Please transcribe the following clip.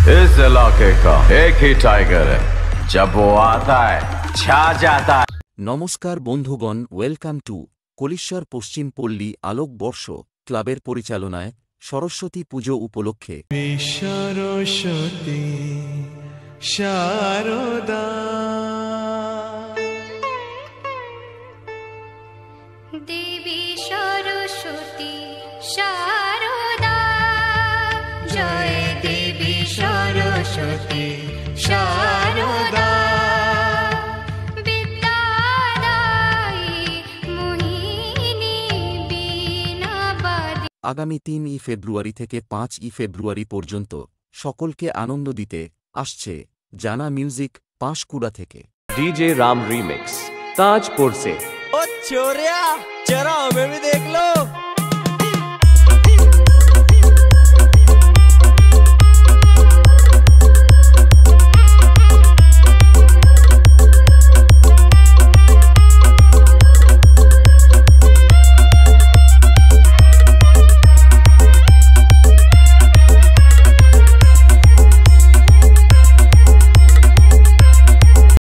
इस इलाके का एक ही टाइगर है, जब वो आता है छा जाता है। নমস্কার বন্ধুগণ, ওয়েলকাম টু কলিশ্বর পশ্চিম পল্লী আলোকবর্ষ ক্লাবের পরিচালনায় সরস্বতী পুজো উপলক্ষে সরস্বতী শারদা দেবী সরস্বতী শারদা, জয় দেবী সরস্বতী শারদা, বিদ্যাদায়ী মোহিনী বীণাবাদী। আগামী ৩ ফেব্রুয়ারি থেকে ৫ ফেব্রুয়ারি পর্যন্ত সকলকে আনন্দ দিতে আসছে জানা মিউজিক পাঁশকুড়া থেকে। डीजे राम रीमिक्स ताजपुर से। ओ चोरिया जरा हमें भी देख लो।